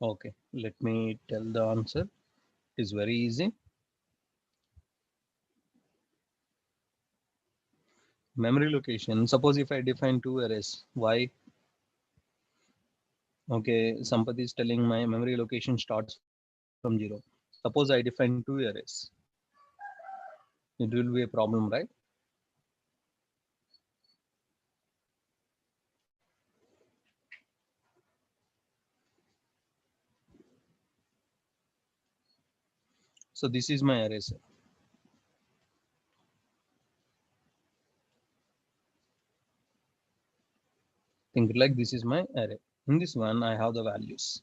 Okay, let me tell the answer. It's very easy. Memory location. Suppose if I define two arrays, why? Okay, Sampath is telling my memory location starts from 0. Suppose I define two arrays. It will be a problem, right? So this is my array, sir. Think like this is my array. In this one, I have the values.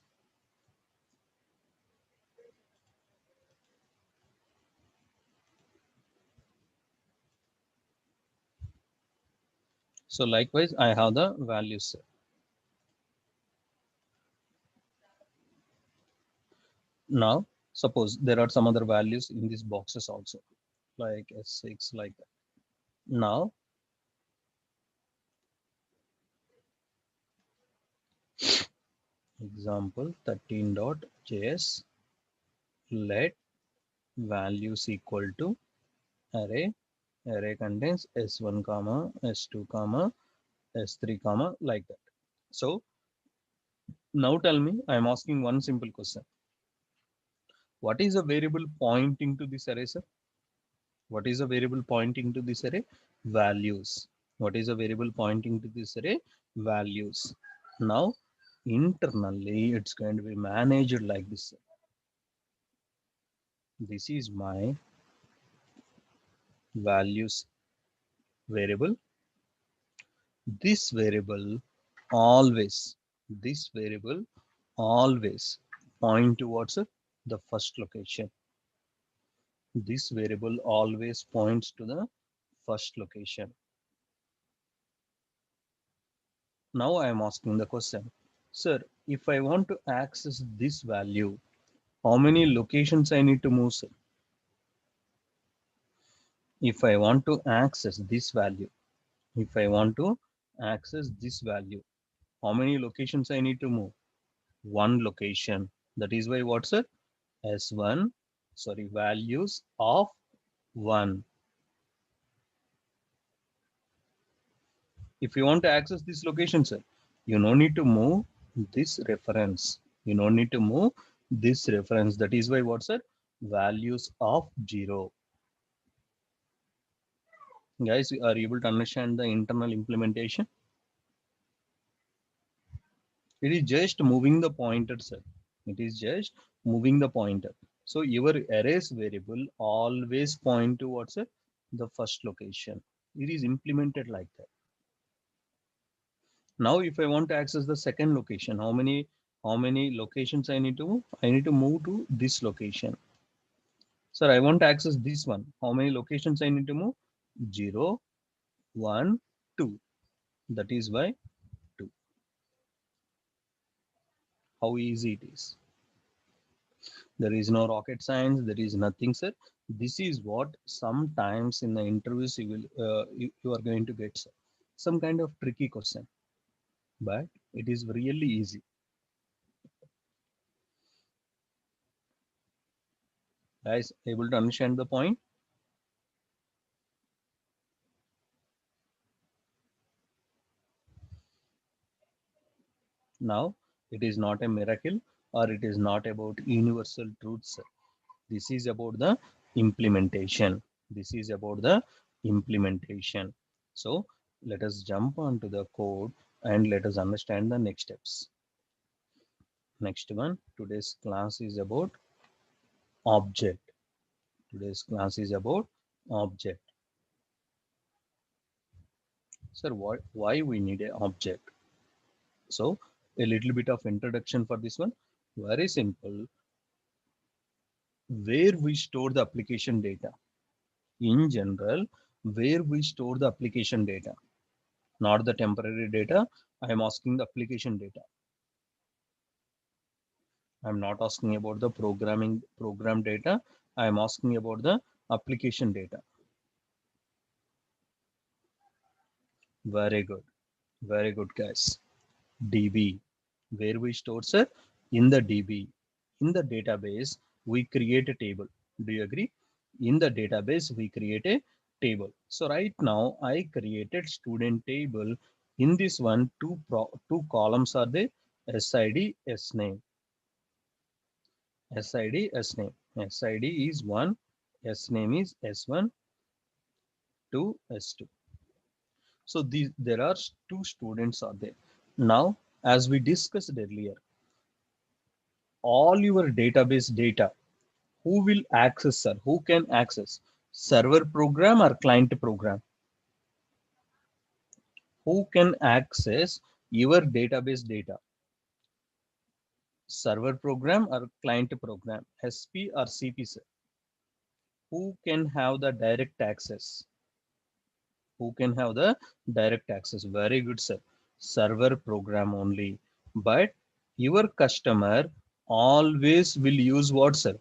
So likewise, I have the values, sir. Now, suppose there are some other values in these boxes also, like S6, like that. Now, example 13.js, let values equal to array. Array contains S1 comma S2 comma S3 comma like that. So now tell me, I am asking one simple question. What is a variable pointing to this array, sir? What is a variable pointing to this array? Values. What is a variable pointing to this array? Values. Now, internally, it's going to be managed like this. This is my values variable. This variable always, this variable always point towards the first location. This variable always points to the first location. Now I am asking the question, sir, if I want to access this value, how many locations I need to move, sir? If I want to access this value, if I want to access this value, how many locations I need to move? One location. That is why what, sir? S1, sorry, values of 1. If you want to access this location, sir, you no need to move this reference. You no need to move this reference. That is why what, sir? Values of 0. Guys, are you able to understand the internal implementation? It is just moving the pointer, sir. It is just moving the pointer. So your arrays variable always point towards the first location. It is implemented like that. Now, if I want to access the second location, how many locations I need to move? I need to move to this location. Sir, I want to access this one. How many locations I need to move? 0, 1, 2. That is why 2. How easy it is. There is no rocket science. There is nothing, sir. This is what sometimes in the interviews you are going to get, sir. Some kind of tricky question, but it is really easy. Guys, able to understand the point? Now, it is not a miracle or it is not about universal truths. This is about the implementation. This is about the implementation. So let us jump onto the code and let us understand the next steps. Next one, today's class is about object. Today's class is about object. Sir, why we need an object? So a little bit of introduction for this one. Very simple. Where we store the application data. In general, where we store the application data, not the temporary data. I am asking the application data. I'm not asking about the program data. I am asking about the application data. Very good. Very good, guys. DB, where we store, sir? In the DB, in the database, we create a table. Do you agree? In the database, we create a table. So right now, I created student table. In this one, two columns are there: SID, SNAME. SID, SNAME. SID is 1, SNAME is S1 to S2. So there are two students are there. Now, as we discussed earlier, all your database data, who will access, sir? Who can access? Server program or client program? Who can access your database data? Server program or client program? SP or CP, sir? Who can have the direct access? Who can have the direct access? Very good, sir. Server program only. But your customer always will use what, sir?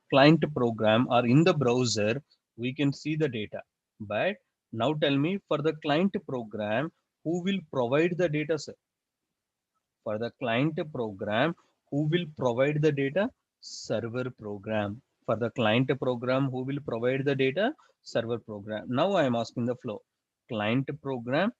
Client program, or in the browser we can see the data. But now tell me, for the client program, who will provide the data, sir? For the client program, who will provide the data? Server program. For the client program, who will provide the data? Server program. Now I am asking the flow. Client program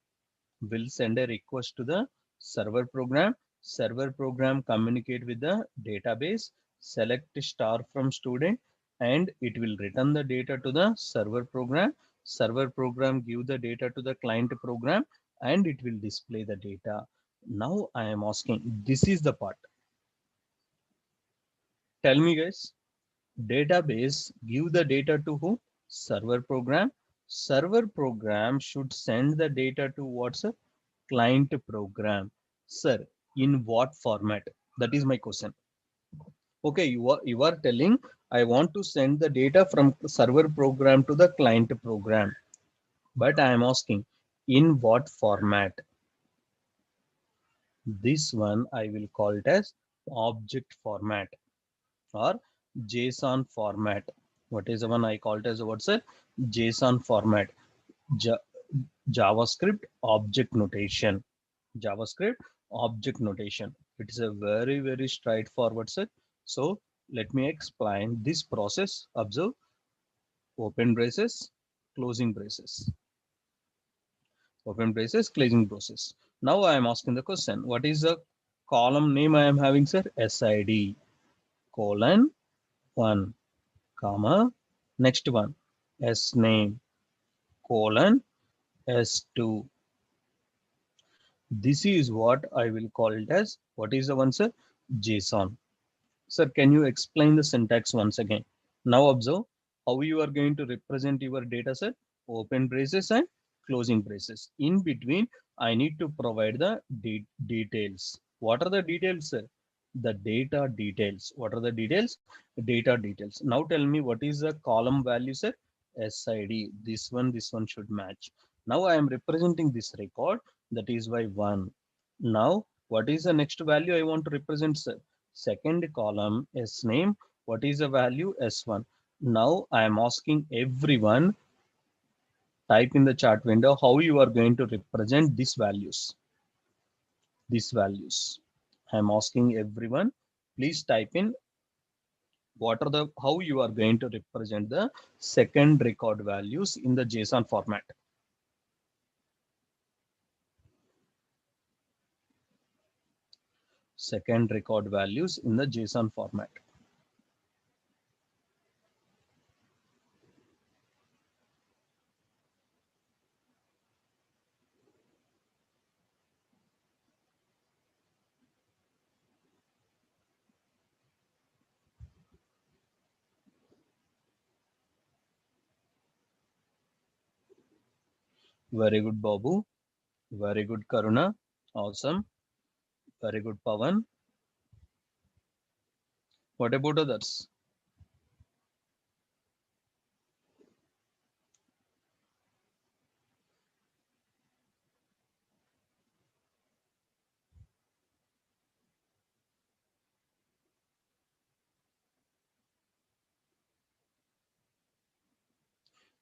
will send a request to the server program. Server program communicate with the database, select star from student, and it will return the data to the server program. Server program give the data to the client program, and it will display the data. Now I am asking, this is the part. Tell me, guys, database give the data to who? Server program. Server program should send the data to what's a client program. Sir, in what format? That is my question. Okay, you are telling I want to send the data from server program to the client program. But I am asking, in what format? This one I will call it as object format or JSON format. What is the one I call it as what's a JSON format? Ja JavaScript object notation. JavaScript object notation. It is a very, very straightforward set. So let me explain this process. Observe: open braces, closing braces, open braces, closing braces. Now I am asking the question, what is the column name I am having, sir? SID colon 1, comma, next one, S name colon S2. This is what I will call it as, what is the one, sir? JSON. Sir, can you explain the syntax once again? Now observe how you are going to represent your data set: open braces and closing braces. In between, I need to provide the details. What are the details, sir? The data details. What are the details? Data details. Now tell me, what is the column value, sir? SID. This one should match. Now I am representing this record, that is by 1. Now, what is the next value I want to represent, sir? Second column, S name. What is the value? S1. Now I am asking everyone, type in the chart window how you are going to represent these values. These values. I am asking everyone, please type in what are the, how you are going to represent the second record values in the JSON format. Second record values in the JSON format. Very good, Babu. Very good, Karuna. Awesome. Very good, Pavan. What about others?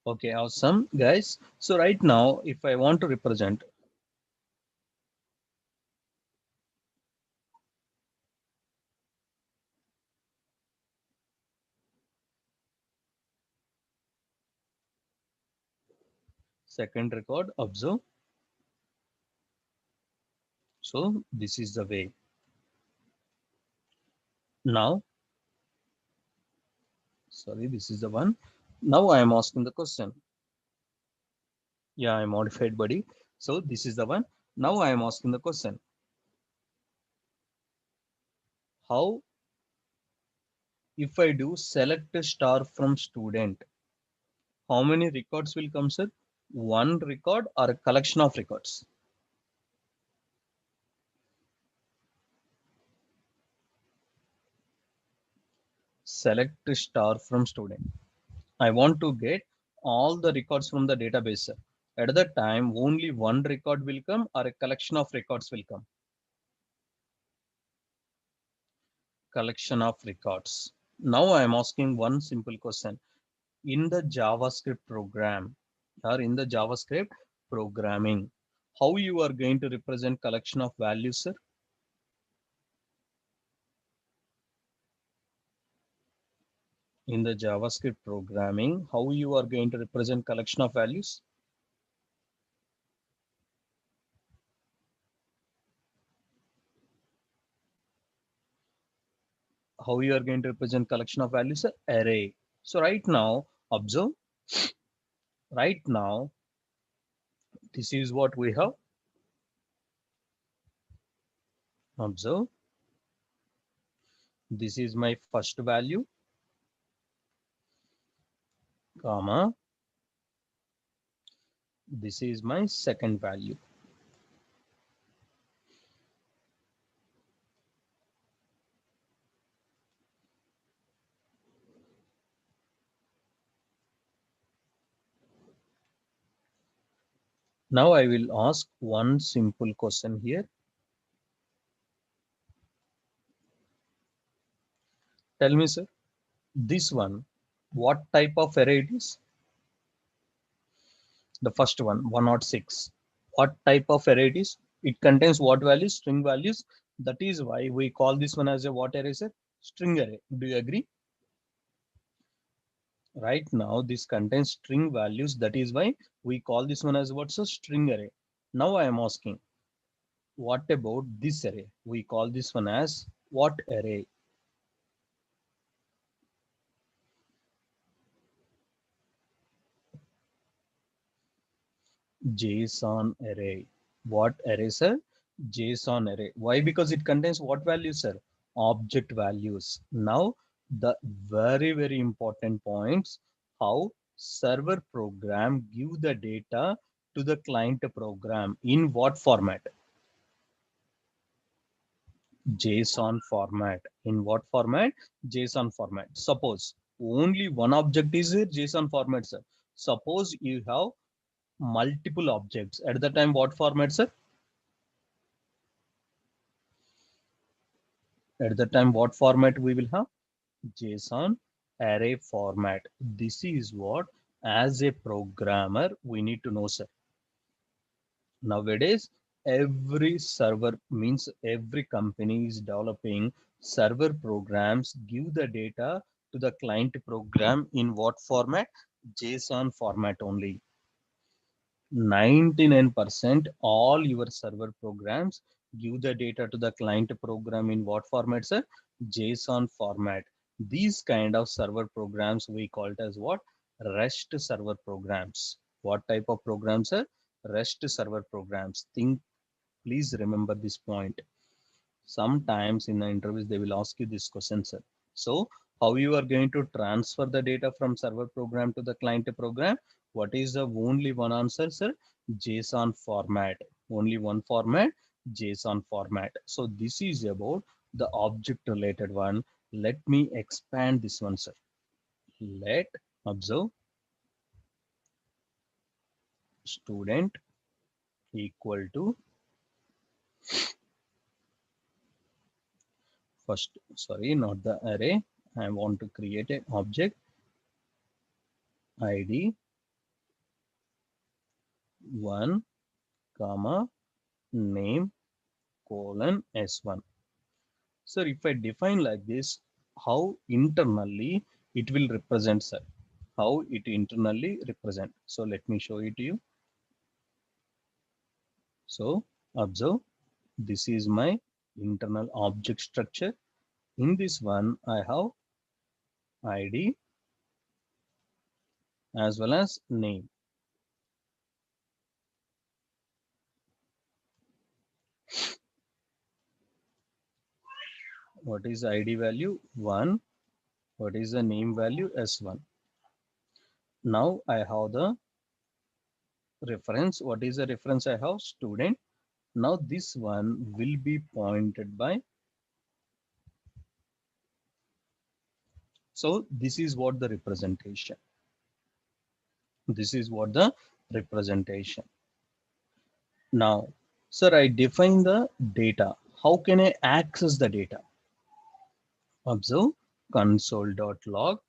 Okay, awesome, guys. So right now, if I want to represent, second record, observe. So this is the way. Now, sorry, this is the one. Now I am asking the question. Yeah, I modified buddy. So this is the one. Now I am asking the question. How if I do select a star from student, how many records will come, sir? One record or a collection of records? Select a star from student. I want to get all the records from the database, sir. At that time, only one record will come or a collection of records will come? Collection of records. Now I am asking one simple question. In the JavaScript program or in the JavaScript programming, how you are going to represent collection of values, sir? In the JavaScript programming, how you are going to represent collection of values? How you are going to represent collection of values? Sir? Array. So right now, observe. Right now, this is what we have. Observe. This is my first value, comma. This is my second value. Now I will ask one simple question here. Tell me, sir, this one, what type of array it is? The first one, 106. What type of array it is? It contains what values? String values. That is why we call this one as a what array, sir? String array. Do you agree? Right now, this contains string values. That is why we call this one as what's a string array. Now I am asking, what about this array? We call this one as what array? JSON array. What array, sir? JSON array. Why? Because it contains what values, sir? Object values. Now, the very important points, how server program give the data to the client program in what format? JSON format. In what format? JSON format. Suppose only one object is a JSON format, sir. Suppose you have multiple objects. At the time, what format, sir? At the time, what format we will have? JSON array format. This is what, as a programmer, we need to know, sir. Nowadays, every server means every company is developing server programs, give the data to the client program in what format? JSON format only. 99% all your server programs give the data to the client program in what format, sir? JSON format. These kind of server programs we call it as what? REST server programs. What type of programs, sir? REST server programs. Think, please remember this point. Sometimes in the interviews they will ask you this question, sir. So how you are going to transfer the data from server program to the client program? What is the only one answer, sir? JSON format. Only one format, JSON format. So this is about the object related one. Let me expand this one, sir. Let observe student equal to first, sorry, not the array. I want to create an object ID 1 comma name colon S1. So if I define like this, how internally it will represent, sir? How it internally represent? So let me show it to you. So observe, this is my internal object structure. In this one, I have ID as well as name. What is ID value? 1. What is the name value? S1. Now I have the reference. What is the reference I have? Student. Now this one will be pointed by. So this is what the representation. This is what the representation. Now, sir, I define the data. How can I access the data? Observe console.log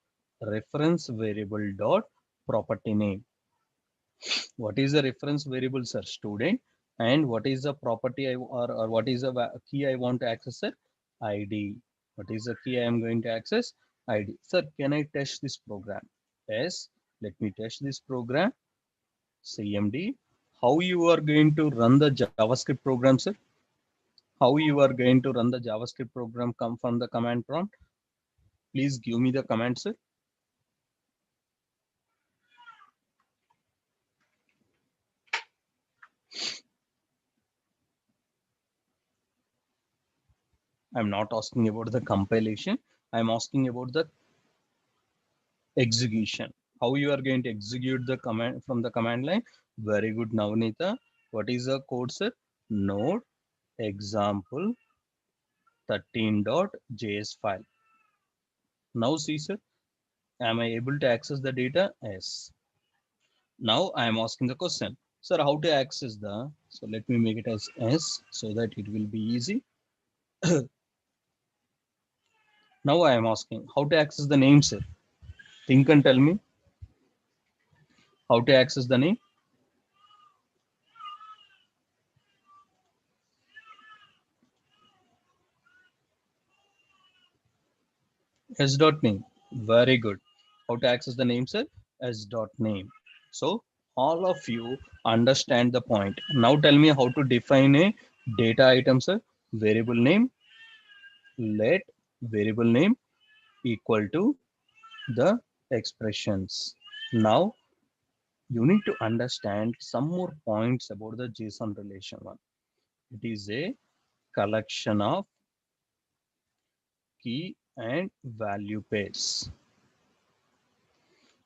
reference variable dot property name. What is the reference variable, sir? Student. And what is the property or what is the key I want to access, sir? ID. What is the key I am going to access? ID. Sir, can I test this program? Yes. Let me test this program. CMD. How you are going to run the JavaScript program, sir? How you are going to run the JavaScript program come from the command prompt? Please give me the command, sir. I'm not asking about the compilation. I'm asking about the execution. How you are going to execute the command from the command line? Very good, Navnita. What is the code, sir? Node example 13.js file. Now see, sir, am I able to access the data? Yes. Now I am asking the question, sir, how to access the, so let me make it as S so that it will be easy. Now I am asking how to access the name, sir. Think and tell me how to access the name. S dot name. Very good. How to access the name, sir? S dot name. So all of you understand the point. Now tell me how to define a data item, sir. Variable name. Let variable name equal to the expressions. Now you need to understand some more points about the JSON relation one. It is a collection of key and value pairs.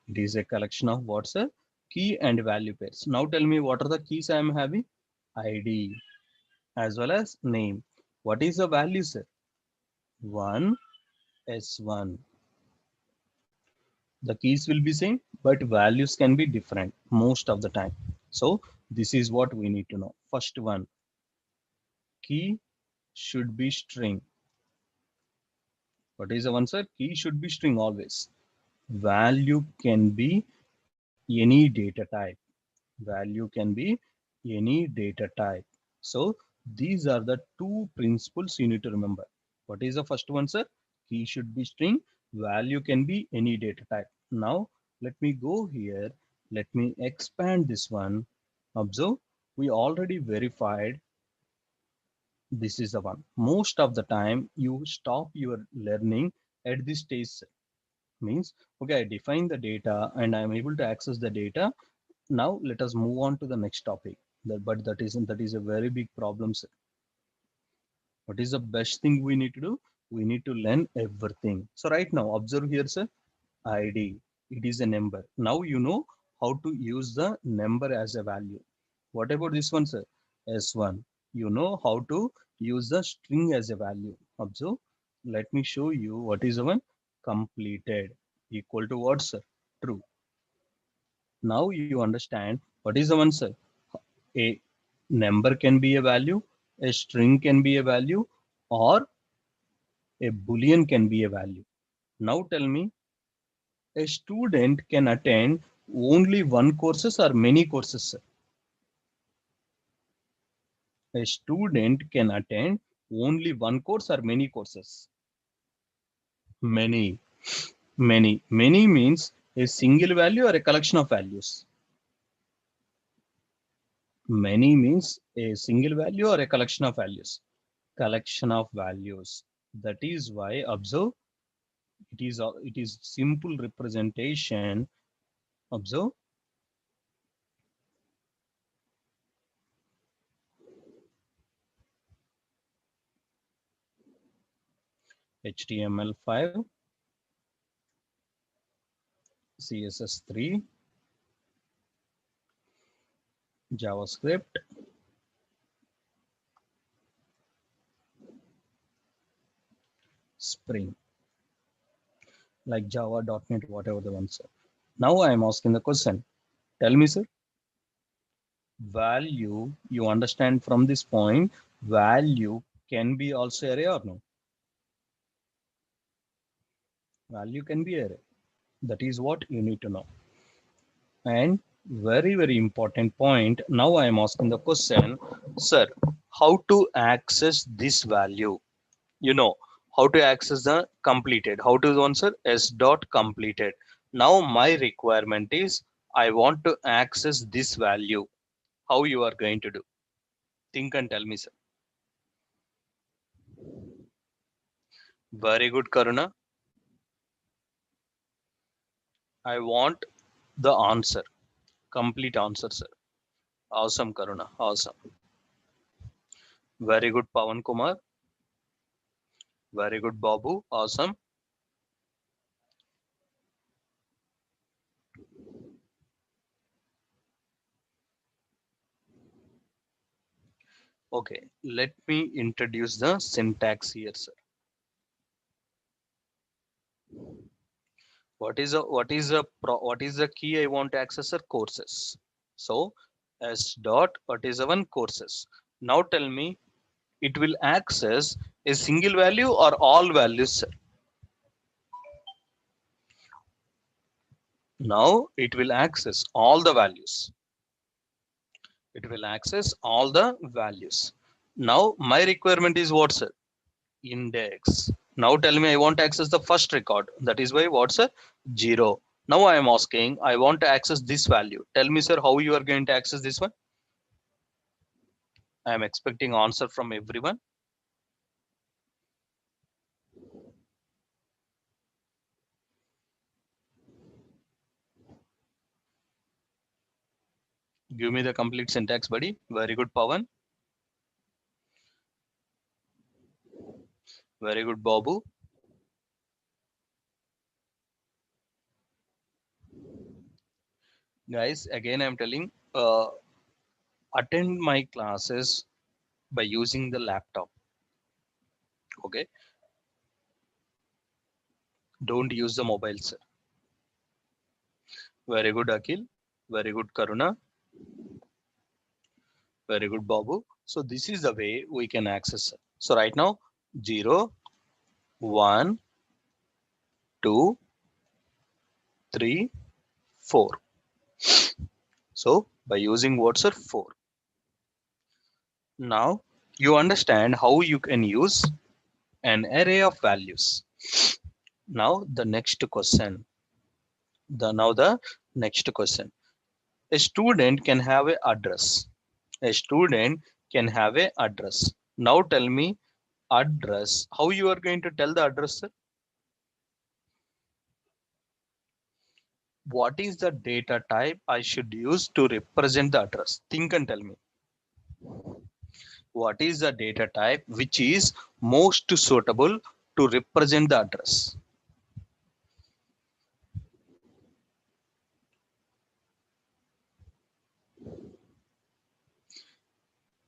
It is a collection of what's a key and value pairs. Now tell me what are the keys I am having? ID as well as name. What is the value, sir? 1 S1. The keys will be same, but values can be different most of the time. So this is what we need to know. First one, key should be string. What is the one, sir? Key should be string always. Value can be any data type. Value can be any data type. So these are the two principles you need to remember. What is the first one, sir? Key should be string. Value can be any data type. Now let me go here. Let me expand this one. Observe, we already verified this is the one. Most of the time you stop your learning at this stage. Means, okay, I define the data and I'm able to access the data. Now let us move on to the next topic. But that is a very big problem, sir. What is the best thing we need to do? We need to learn everything. So right now, observe here, sir. ID. It is a number. Now you know how to use the number as a value. What about this one, sir? S1. You know how to use the string as a value. Observe. Let me show you what is the one completed equal to what, sir? True. Now you understand what is the one, sir? A number can be a value, a string can be a value, or a boolean can be a value. Now tell me, a student can attend only one courses or many courses, sir? A student can attend only one course or many courses? Many, many. Many means a single value or a collection of values. Many means a single value or a collection of values. Collection of values. That is why observe it is simple representation. Observe HTML5, CSS3, JavaScript, Spring, like Java, .NET, whatever the ones are. Now I am asking the question. Tell me, sir, value, you understand from this point, value can be also array or no? Value can be array. That is what you need to know. And very, very important point. Now I am asking the question, sir, how to access this value? You know, how to access the completed. How to answer s dot completed. Now my requirement is I want to access this value. How you are going to do? Think and tell me, sir. Very good, Karuna. I want the answer. Complete answer, sir. Awesome, Karuna. Awesome. Very good, Pawan Kumar. Very good, Babu. Awesome. Okay, let me introduce the syntax here, sir. What is the key I want to access, sir? Courses. So s dot what is the one courses. Now tell me, it will access a single value or all values, sir? Now it will access all the values. It will access all the values. Now my requirement is what, sir? Index. Now tell me I want to access the first record. That is why what's a 0. Now I am asking I want to access this value. Tell me, sir, how you are going to access this one? I am expecting answer from everyone. Give me the complete syntax, buddy. Very good, Pawan. Very good, Babu. Guys, again I am telling, attend my classes by using the laptop. Okay, don't use the mobile, sir. Very good, Akhil. Very good, Karuna. Very good, Babu. So this is the way we can access it. So right now, 0, 1, 2, 3, 4. So by using words are 4. Now you understand how you can use an array of values. Now the next question. The next question. A student can have an address. A student can have an address. Now tell me address. How you are going to tell the address, sir? What is the data type I should use to represent the address? Think and tell me. What is the data type which is most suitable to represent the address?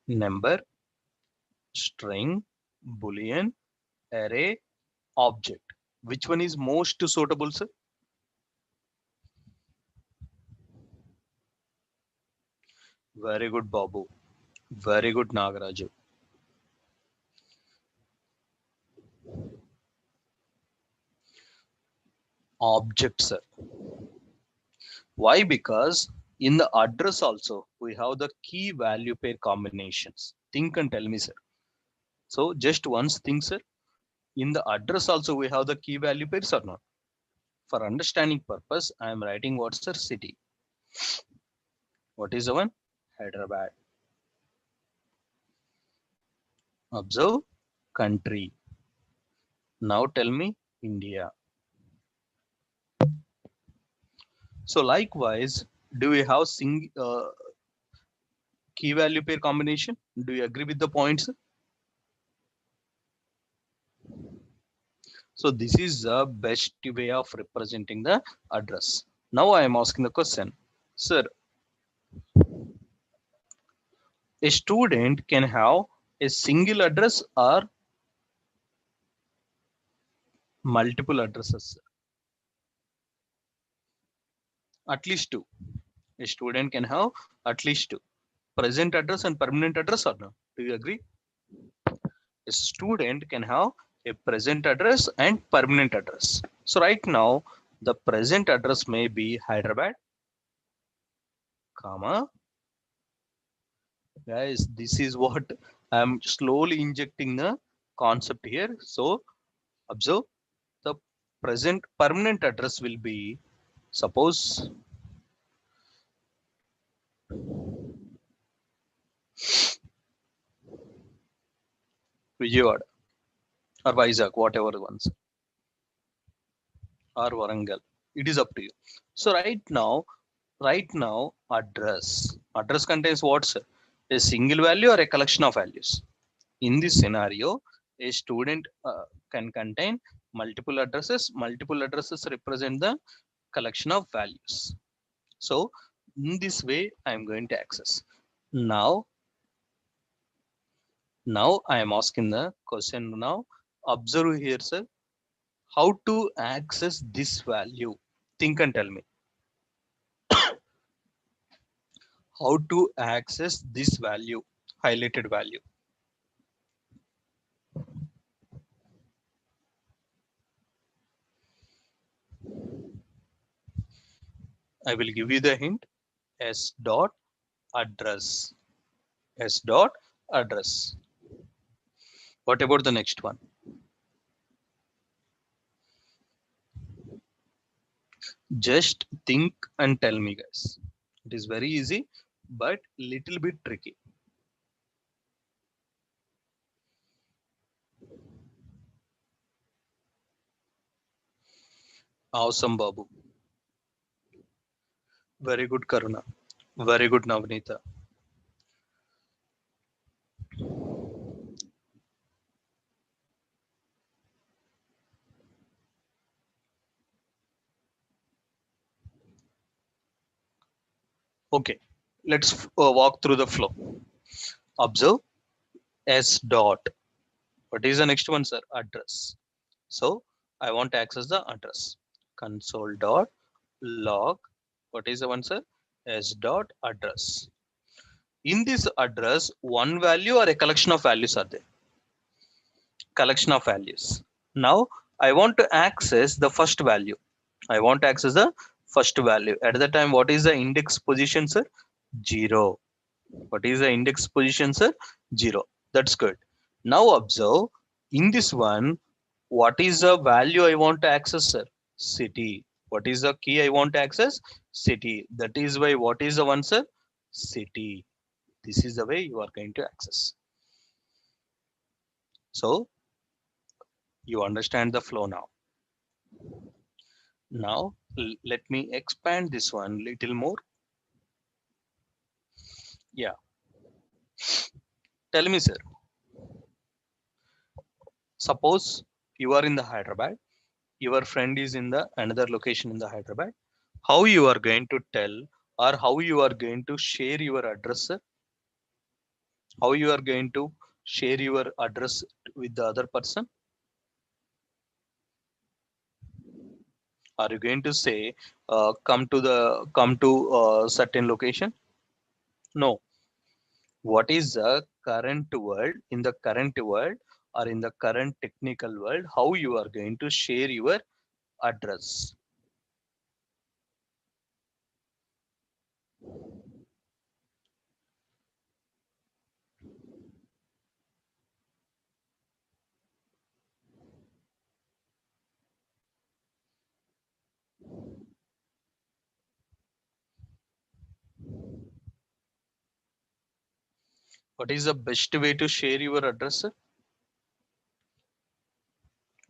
Number, string, boolean, array, object. Which one is most suitable, sir? Very good, Babu. Very good, Nagaraju. Object, sir. Why? Because in the address also we have the key value pair combinations. Think and tell me, sir. So just once think, sir. In the address also we have the key value pairs or not? For understanding purpose, I am writing what's the city. What is the one? Hyderabad. Observe country. Now tell me India. So likewise, do we have key value pair combination? Do you agree with the points? So this is the best way of representing the address. Now I am asking the question, sir, a student can have a single address or multiple addresses? At least two. A student can have at least two. Present address and permanent address or no? Do you agree? A student can have a present address and permanent address. So right now, the present address may be Hyderabad, comma, guys, this is what I'm slowly injecting the concept here. So observe the present permanent address will be, suppose Vijayawada or Vizag, whatever ones, or Warangal. It is up to you. So right now, address contains what, sir? A single value or a collection of values. In this scenario, a student can contain multiple addresses. Multiple addresses represent the collection of values. So in this way, I am going to access. Now, now I am asking the question now. Observe here, sir. How to access this value? Think and tell me. How to access this value, highlighted value? I will give you the hint. S dot address. S dot address. What about the next one? Just think and tell me, guys. It is very easy, but little bit tricky. Awesome, Babu. Very good, Karuna. Very good, Navneeta. Okay, let's walk through the flow. Observe S dot. What is the next one, sir? Address. So I want to access the address. Console dot log. What is the one, sir? S dot address. In this address, one value or a collection of values are there? Collection of values. Now I want to access the first value. I want to access the first value. At the time, what is the index position, sir? 0. What is the index position, sir? 0. That's good. Now observe in this one, what is the value I want to access, sir? City. What is the key I want to access? City. That is why what is the one, sir? City. This is the way you are going to access. So you understand the flow now. Now let me expand this one little more. Yeah. Tell me, sir. Suppose you are in the Hyderabad, your friend is in the another location in the Hyderabad. How you are going to tell or how you are going to share your address, sir? How you are going to share your address with the other person? Are you going to say come to certain location? No. What is the current world, in the current world or in the current technical world, how you are going to share your address? What is the best way to share your address, sir?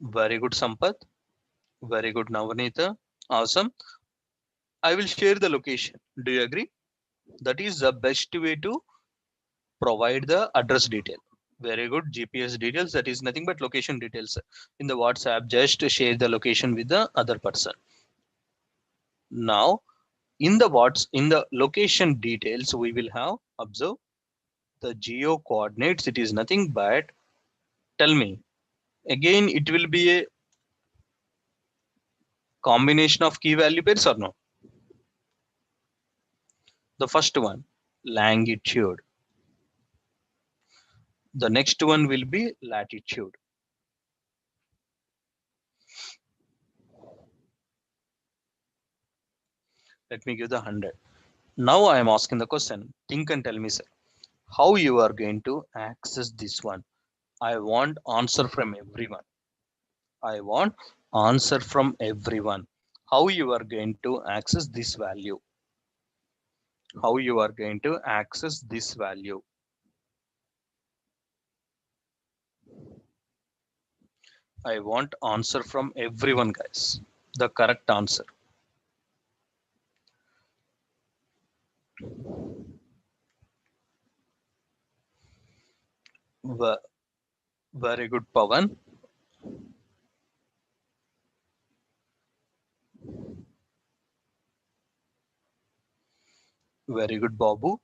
Very good, Sampath. Very good, Navanita. Awesome. I will share the location. Do you agree? That is the best way to provide the address detail. Very good. GPS details. That is nothing but location details. In the WhatsApp, just share the location with the other person. Now, in the location details, we will have observe the geo coordinates. It is nothing but tell me again. It will be a combination of key value pairs or no? The first one, longitude. The next one will be latitude. Let me give the 100. Now I am asking the question. Think and tell me, sir, how you are going to access this one. I want answer from everyone. I want answer from everyone. How you are going to access this value? How you are going to access this value? I want answer from everyone, guys. The correct answer. Very good, Pavan. Very good, Babu.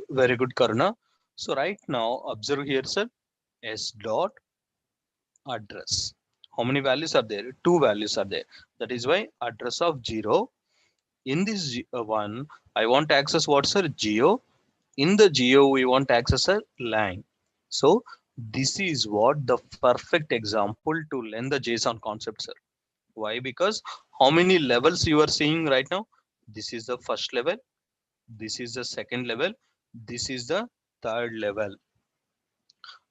Very good, Karuna. So right now, observe here, sir. S dot address. How many values are there? Two values are there. That is why address of 0. In this one, I want to access what, sir? Geo. In the geo, we want to access a line. So this is what the perfect example to learn the JSON concept, sir. Why? Because how many levels you are seeing right now? This is the first level. This is the second level. This is the third level.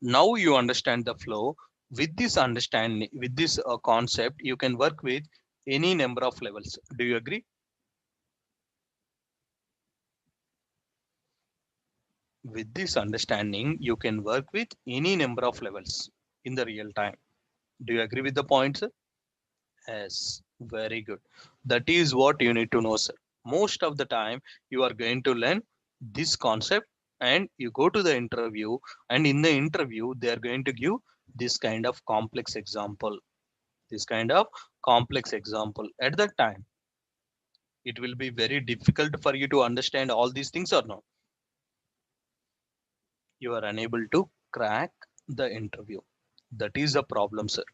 Now you understand the flow. With this understanding, with this concept, you can work with any number of levels. Do you agree? With this understanding, you can work with any number of levels in the real time. Do you agree with the points? Yes, very good. That is what you need to know, sir. Most of the time, you are going to learn this concept and you go to the interview, and in the interview, they are going to give this kind of complex example. This kind of complex example. At that time, it will be very difficult for you to understand all these things or no. You are unable to crack the interview. That is the problem, sir.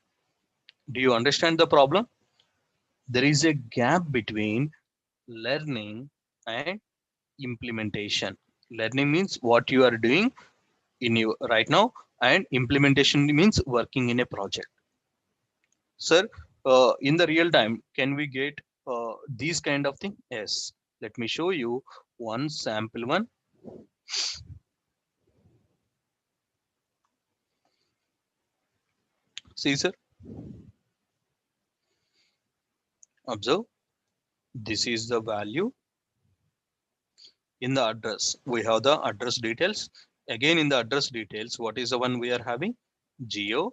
Do you understand the problem? There is a gap between learning and implementation. Learning means what you are doing in you right now, and implementation means working in a project. Sir, in the real time, can we get these kind of thing? Yes. Let me show you one sample one. See, sir, observe. This is the value in the address. We have the address details. Again, in the address details, what is the one we are having? Geo,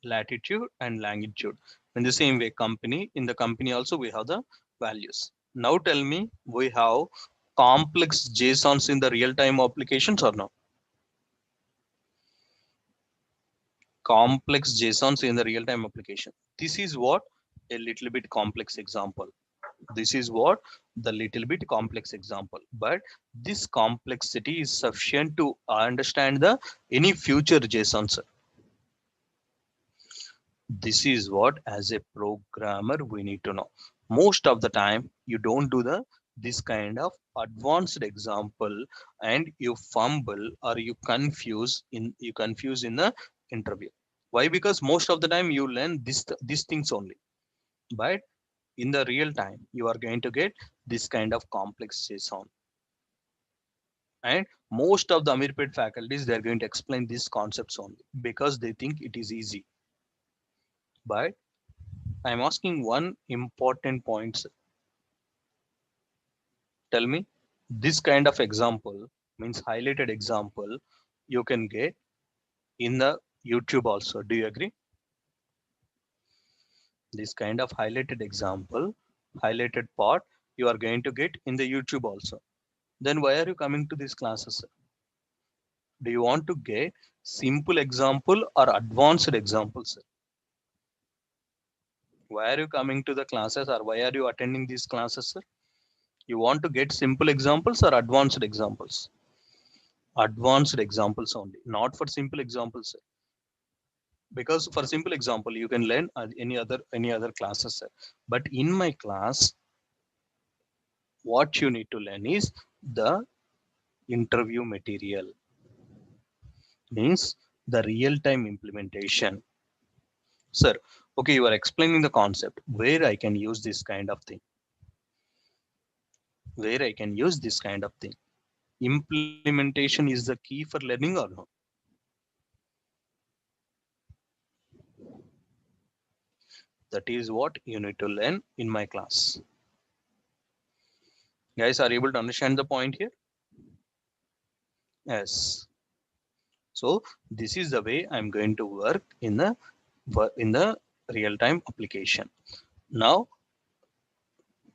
latitude, and longitude. In the same way, company, in the company also we have the values. Now tell me, we have complex JSONs in the real-time applications or no? Complex JSONs in the real-time application. This is what a little bit complex example. This is what the little bit complex example, but this complexity is sufficient to understand the any future JSON, sir. This is what as a programmer we need to know. Most of the time you don't do the this kind of advanced example, and you fumble or you confuse in the interview. Why? Because most of the time you learn these things only, but in the real time you are going to get this kind of complex JSON. And most of the Amirpet faculties, they're going to explain these concepts only because they think it is easy. But I'm asking one important point. Tell me, this kind of example means highlighted example you can get in the YouTube also. Do you agree? This kind of highlighted example, highlighted part, you are going to get in the YouTube also. Then why are you coming to these classes? Do you want to get simple example or advanced examples? Why are you coming to the classes, or why are you attending these classes, sir? You want to get simple examples or advanced examples? Advanced examples only, not for simple examples, sir. Because for simple example you can learn any other classes, sir. But in my class, what you need to learn is the interview material, means the real time implementation. Sir, okay, you are explaining the concept where I can use this kind of thing, where I can use this kind of thing. Implementation is the key for learning or no? That is what you need to learn in my class. Guys, are you able to understand the point here? Yes. So this is the way I'm going to work in the real time application. Now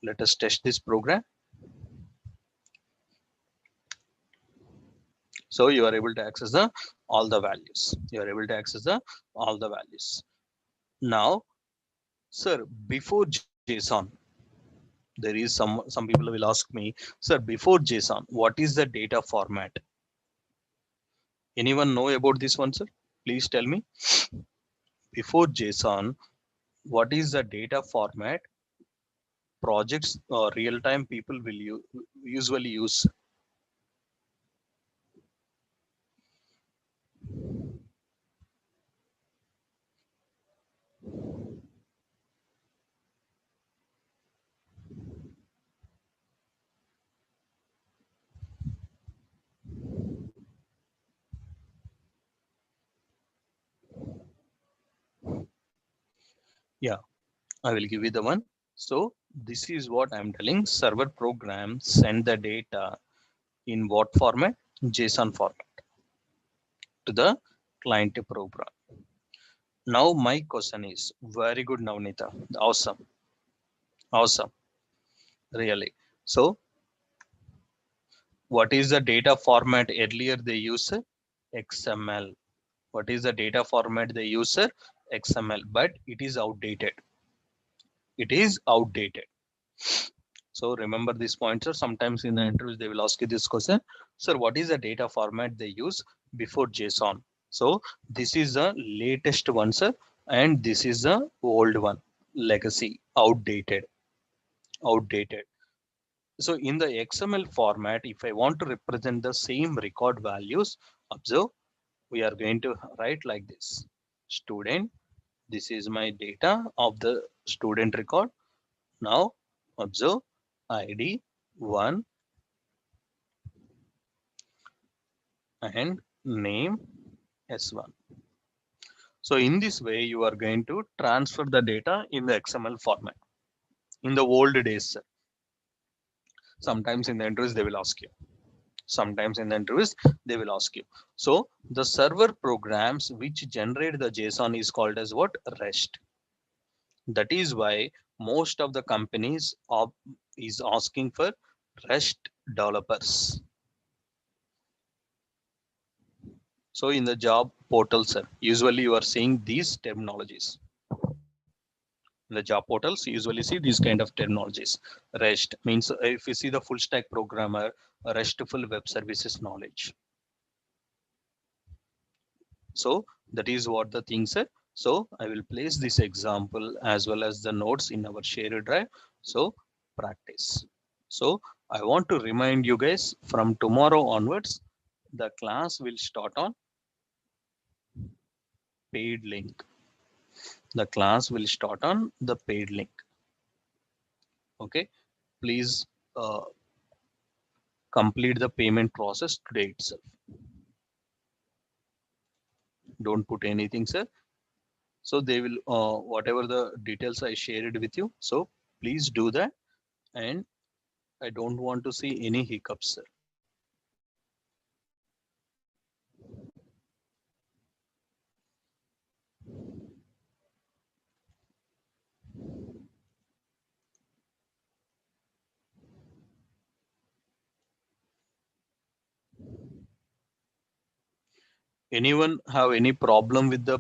let us test this program. So you are able to access the all the values. You are able to access the all the values. Now, sir, before JSON, there is some people will ask me, sir, before JSON, what is the data format? Anyone know about this one, sir? Please tell me. Before JSON, what is the data format projects or real time people will usually use? Yeah, I will give you the one. So this is what I'm telling. Server program send the data in what format? JSON format to the client program. Now my question is very good, Navnita. Awesome, awesome, really. So what is the data format earlier they used? XML. What is the data format they use? XML, but it is outdated. It is outdated. So remember this pointer. Sometimes in the interviews they will ask you this question, sir, what is the data format they use before JSON? So this is the latest one, sir, and this is the old one, legacy, outdated, outdated. So in the XML format, if I want to represent the same record values, observe, we are going to write like this. Student, this is my data of the student record. Now observe ID 1 and name S1. So in this way, you are going to transfer the data in the XML format. In the old days, sir. Sometimes in the interviews, they will ask you. Sometimes in the interviews, they will ask you. So the server programs which generate the JSON is called as what? REST. That is why most of the companies is asking for REST developers. So in the job portal, sir, usually you are seeing these terminologies. In the job portals, you usually see these kind of terminologies. REST means if you see the full stack programmer, RESTful web services knowledge. So that is what the things are. So I will place this example as well as the notes in our shared drive. So practice. So I want to remind you guys from tomorrow onwards, the class will start on paid link. The class will start on the paid link. Okay, please complete the payment process today itself. Don't put anything, sir. So they will whatever the details I shared with you. So please do that, and I don't want to see any hiccups, sir. Anyone have any problem with the